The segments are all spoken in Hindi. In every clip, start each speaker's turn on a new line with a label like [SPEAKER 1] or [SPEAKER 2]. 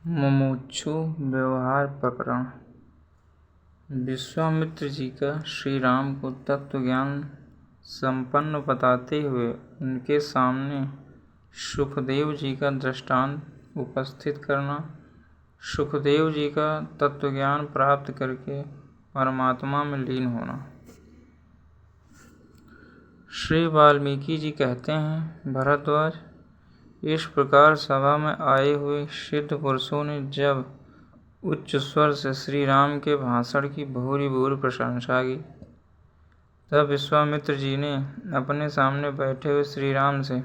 [SPEAKER 1] मुमुक्षु व्यवहार प्रकरण। विश्वामित्र जी का श्री राम को तत्व ज्ञान संपन्न बताते हुए उनके सामने सुखदेव जी का दृष्टांत उपस्थित करना। सुखदेव जी का तत्व ज्ञान प्राप्त करके परमात्मा में लीन होना। श्री वाल्मीकि जी कहते हैं, भरद्वाज, इस प्रकार सभा में आए हुए सिद्ध पुरुषों ने जब उच्च स्वर से श्री राम के भाषण की भूरि भूरि प्रशंसा की, तब विश्वामित्र जी ने अपने सामने बैठे हुए श्री राम से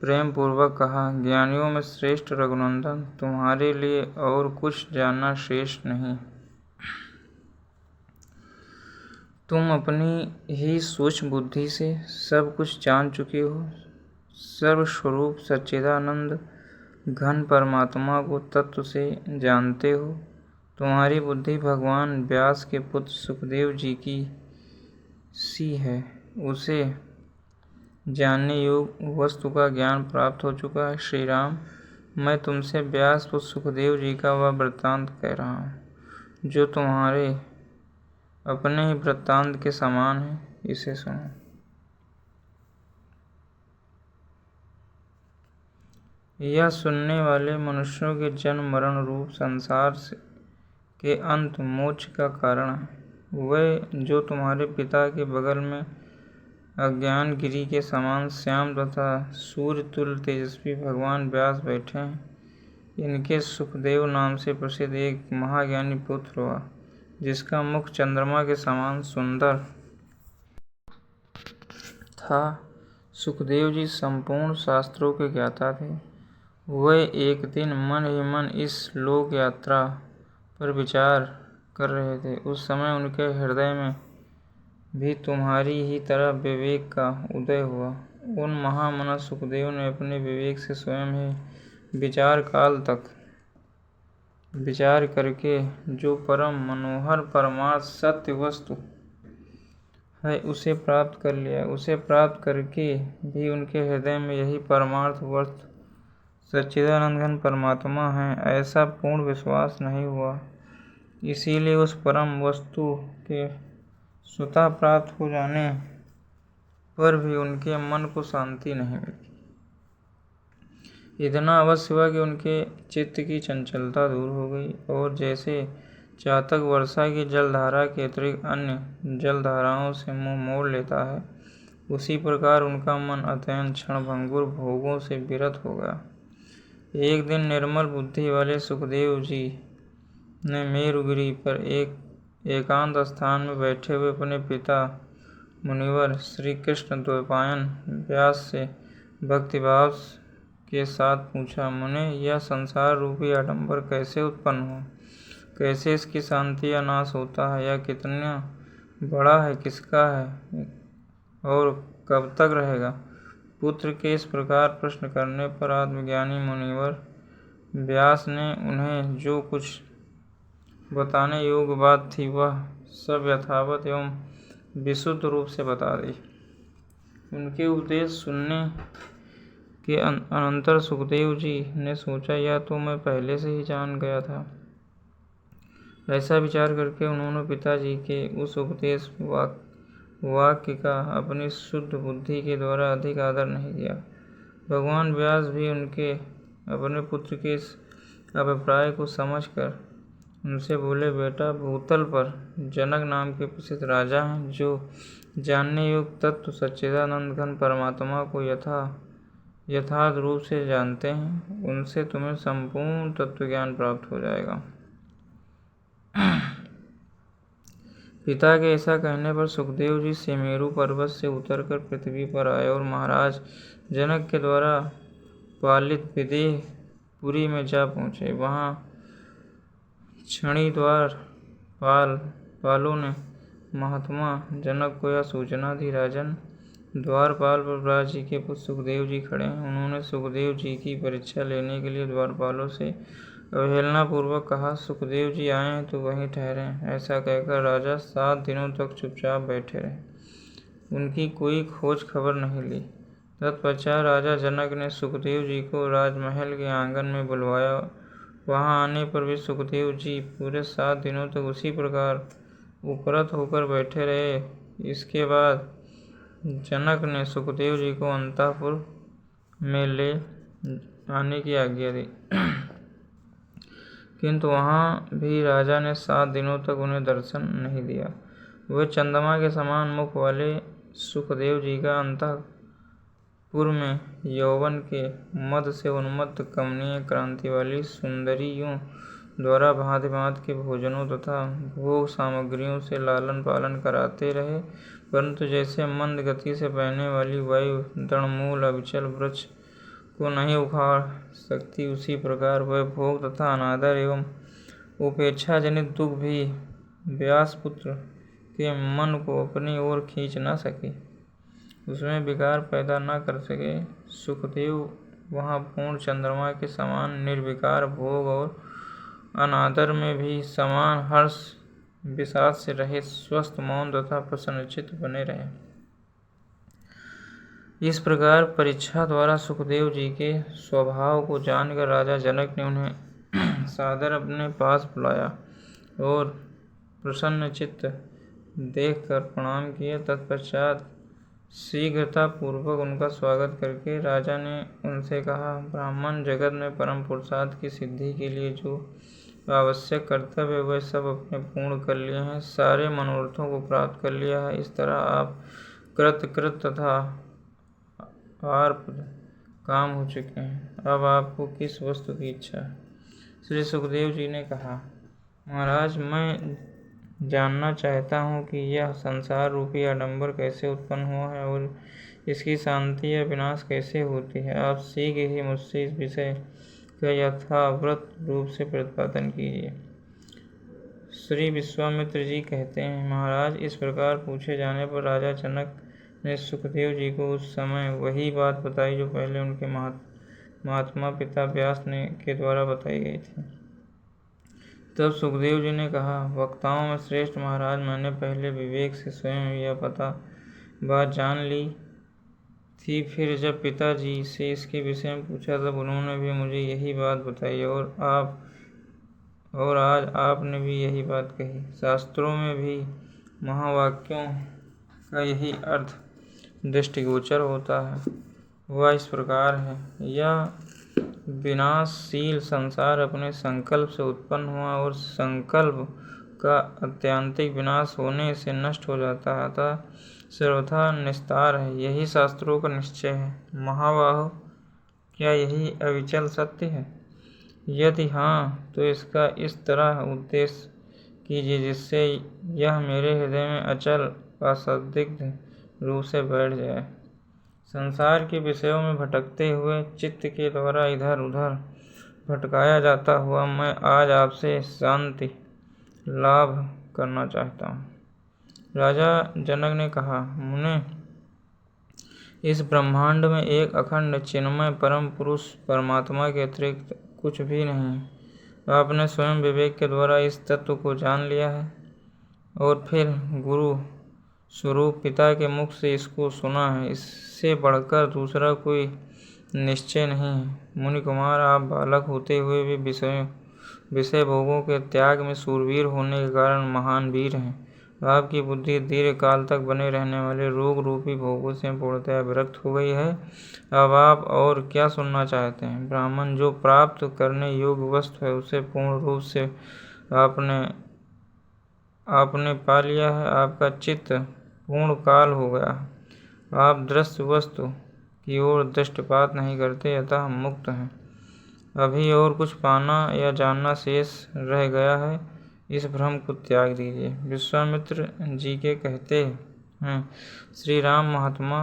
[SPEAKER 1] प्रेम पूर्वक कहा, ज्ञानियों में श्रेष्ठ रघुनंदन, तुम्हारे लिए और कुछ जानना श्रेष्ठ नहीं। तुम अपनी ही सूक्ष्म बुद्धि से सब कुछ जान चुके हो। सर्वस्वरूप सच्चिदानंद घन परमात्मा को तत्व से जानते हो। तुम्हारी बुद्धि भगवान व्यास के पुत्र सुखदेव जी की सी है। उसे जानने योग्य वस्तु का ज्ञान प्राप्त हो चुका है। श्री राम, मैं तुमसे व्यास पुत्र सुखदेव जी का वह वृत्तांत कह रहा हूँ, जो तुम्हारे अपने ही वृत्तांत के समान है। इसे सुनो। यह सुनने वाले मनुष्यों के जन्म मरण रूप संसार के अंत मोक्ष का कारण है। वह जो तुम्हारे पिता के बगल में अज्ञान गिरी के समान श्याम तथा सूर्य तुल्य तेजस्वी भगवान व्यास बैठे हैं, इनके सुखदेव नाम से प्रसिद्ध एक महाज्ञानी पुत्र हुआ, जिसका मुख चंद्रमा के समान सुंदर था। सुखदेव जी संपूर्ण शास्त्रों के ज्ञाता थे। वह एक दिन मन ही मन इस लोक यात्रा पर विचार कर रहे थे। उस समय उनके हृदय में भी तुम्हारी ही तरह विवेक का उदय हुआ। उन महामना सुखदेव ने अपने विवेक से स्वयं ही विचार काल तक विचार करके जो परम मनोहर परमार्थ सत्य वस्तु है उसे प्राप्त कर लिया। उसे प्राप्त करके भी उनके हृदय में यही परमार्थ वस्तु सच्चिदानंद घन परमात्मा है, ऐसा पूर्ण विश्वास नहीं हुआ। इसीलिए उस परम वस्तु के स्वतः प्राप्त हो जाने पर भी उनके मन को शांति नहीं मिली। इतना अवश्य हुआ कि उनके चित्त की चंचलता दूर हो गई, और जैसे चातक वर्षा की जलधारा के अतिरिक्त अन्य जलधाराओं से मुंह मोड़ लेता है, उसी प्रकार उनका मन अत्यंत क्षणभंगुर भोगों से विरत हो गया। एक दिन निर्मल बुद्धि वाले सुखदेव जी ने मेरुगिरी पर एक एकांत स्थान में बैठे हुए अपने पिता मुनिवर श्री कृष्ण द्वैपायन व्यास से भक्तिभाव के साथ पूछा, मुने, यह संसार रूपी आडंबर कैसे उत्पन्न हो? कैसे इसकी शांति या नाश होता है? यह कितना बड़ा है, किसका है और कब तक रहेगा? पुत्र के इस प्रकार प्रश्न करने पर आत्मज्ञानी मुनिवर व्यास ने उन्हें जो कुछ बताने योग्य बात थी वह सब यथावत एवं विशुद्ध रूप से बता दी। उनके उपदेश सुनने के अनंतर सुखदेव जी ने सोचा, यह तो मैं पहले से ही जान गया था। ऐसा विचार करके उन्होंने पिताजी के उस उपदेश वाक्य का अपनी शुद्ध बुद्धि के द्वारा अधिक आदर नहीं किया। भगवान व्यास भी उनके अपने पुत्र के इस अभिप्राय को समझकर उनसे बोले, बेटा, भूतल पर जनक नाम के प्रसिद्ध राजा हैं, जो जानने योग्य तत्व सच्चिदानंद घन परमात्मा को यथार्थ रूप से जानते हैं। उनसे तुम्हें संपूर्ण तत्व ज्ञान प्राप्त हो जाएगा। पिता के ऐसा कहने पर सुखदेव जी सुमेरु पर्वत से उतरकर पृथ्वी पर आए और महाराज जनक के द्वारा पालित विदेहपुरी में जा पहुँचे। वहाँ क्षणी द्वारपालों ने महात्मा जनक को यह सूचना दी, राजन, द्वारपाल पर व्यास जी के पुत्र सुखदेव जी खड़े हैं। उन्होंने सुखदेव जी की परीक्षा लेने के लिए द्वारपालों से अवहेलना पूर्वक कहा, सुखदेव जी आए हैं तो वहीं ठहरे। ऐसा कहकर राजा 7 दिनों तक चुपचाप बैठे रहे। उनकी कोई खोज खबर नहीं ली। तत्पश्चात राजा जनक ने सुखदेव जी को राजमहल के आंगन में बुलवाया वहाँ आने पर भी सुखदेव जी पूरे 7 दिनों तक उसी प्रकार उपरत होकर बैठे रहे। इसके बाद जनक ने सुखदेव जी को अंतःपुर में ले आने की आज्ञा दी, किंतु वहाँ भी राजा ने 7 दिनों तक उन्हें दर्शन नहीं दिया। वे चंद्रमा के समान मुख वाले सुखदेव जी का अंतःपुर में यौवन के मद से उन्मत्त कमनीय कांति वाली सुंदरियों द्वारा भांति भांति के भोजनों तथा भोग सामग्रियों से लालन पालन कराते रहे, परंतु जैसे मंद गति से बहने वाली वायु दृढ़मूल अविचल वृक्ष को नहीं उखाड़ सकती, उसी प्रकार वह भोग तथा अनादर एवं उपेक्षा जनित दुख भी व्यासपुत्र के मन को अपनी ओर खींच न सके, उसमें विकार पैदा न कर सके। सुखदेव वहाँ पूर्ण चंद्रमा के समान निर्विकार भोग और अनादर में भी समान हर्ष विषाद से रहित स्वस्थ मौन तथा प्रसन्नचित्त बने रहे। इस प्रकार परीक्षा द्वारा सुखदेव जी के स्वभाव को जानकर राजा जनक ने उन्हें सादर अपने पास बुलाया और प्रसन्नचित्त देखकर प्रणाम किया। तत्पश्चात शीघ्रतापूर्वक उनका स्वागत करके राजा ने उनसे कहा, ब्राह्मण जगत में परम पुरुषार्थ की सिद्धि के लिए जो आवश्यक कर्तव्य वह सब अपने पूर्ण कर लिए हैं, सारे मनोरथों को प्राप्त कर लिया है। इस तरह आप कृत तथा आर्प काम हो चुके हैं। अब आपको किस वस्तु की इच्छा है? श्री सुखदेव जी ने कहा, महाराज, मैं जानना चाहता हूँ कि यह संसार रूपी आडंबर कैसे उत्पन्न हुआ है और इसकी शांति या विनाश कैसे होती है। आप शीघ्र ही मुझसे इस विषय का यथावत रूप से प्रतिपादन कीजिए। श्री विश्वामित्र जी कहते हैं, महाराज, इस प्रकार पूछे जाने पर राजा जनक ने सुखदेव जी को उस समय वही बात बताई जो पहले उनके महात्मा पिता व्यास के द्वारा बताई गई थी। तब सुखदेव जी ने कहा, वक्ताओं में श्रेष्ठ महाराज, मैंने पहले विवेक से स्वयं यह बात जान ली थी। फिर जब पिताजी से इसके विषय में पूछा तब उन्होंने भी मुझे यही बात बताई और आज आपने भी यही बात कही। शास्त्रों में भी महावाक्यों का यही अर्थ दृष्टिगोचर होता है। वह इस प्रकार है, यह विनाशशील संसार अपने संकल्प से उत्पन्न हुआ और संकल्प का अत्यांतिक विनाश होने से नष्ट हो जाता है, अतः सर्वथा निस्तार है। यही शास्त्रों का निश्चय है। महाबाहो, क्या यही अविचल सत्य है? यदि हाँ, तो इसका इस तरह उद्देश्य कीजिए जिससे यह मेरे हृदय में अचल असंदिग्ध रूप से बैठ जाए। संसार के विषयों में भटकते हुए चित्त के द्वारा इधर उधर भटकाया जाता हुआ मैं आज आपसे शांति लाभ करना चाहता हूँ। राजा जनक ने कहा, मुने, इस ब्रह्मांड में एक अखंड चिन्मय परम पुरुष परमात्मा के अतिरिक्त कुछ भी नहीं। आपने स्वयं विवेक के द्वारा इस तत्व को जान लिया है और फिर गुरु स्वरूप पिता के मुख से इसको सुना है। इससे बढ़कर दूसरा कोई निश्चय नहीं है। मुनि कुमार, आप बालक होते हुए भी विषय भोगों के त्याग में शूरवीर होने के कारण महान वीर हैं। आपकी बुद्धि दीर्घ काल तक बने रहने वाले रोग रूपी भोगों से पूर्णतया विरक्त हो गई है। अब आप और क्या सुनना चाहते हैं? ब्राह्मण, जो प्राप्त करने योग्य वस्तु है उसे पूर्ण रूप से आपने पा लिया है। आपका चित्त पूर्ण काल हो गया। आप दृश्य वस्तु की ओर दृष्टिपात नहीं करते, अतः मुक्त हैं। अभी और कुछ पाना या जानना शेष रह गया है, इस भ्रम को त्याग दीजिए। विश्वामित्र जी के कहते हैं, श्री राम महात्मा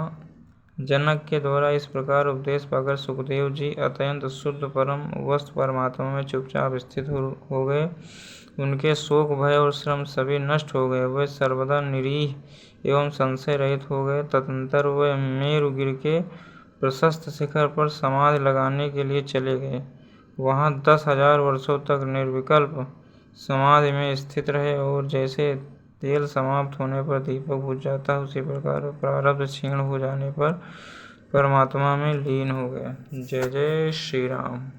[SPEAKER 1] जनक के द्वारा इस प्रकार उपदेश पाकर सुखदेव जी अत्यंत शुद्ध परम वस्तु परमात्मा में चुपचाप स्थित हो गए। उनके शोक भय और श्रम सभी नष्ट हो गए। वे सर्वदा निरीह एवं संशय रहित हो गए। तदनंतर वे मेरुगिरि के प्रशस्त शिखर पर समाधि लगाने के लिए चले गए। वहाँ 10,000 वर्षों तक निर्विकल्प समाधि में स्थित रहे और जैसे तेल समाप्त होने पर दीपक बुझ जाता है, उसी प्रकार प्रारब्ध क्षीण हो जाने पर परमात्मा में लीन हो गए। जय जय श्री राम।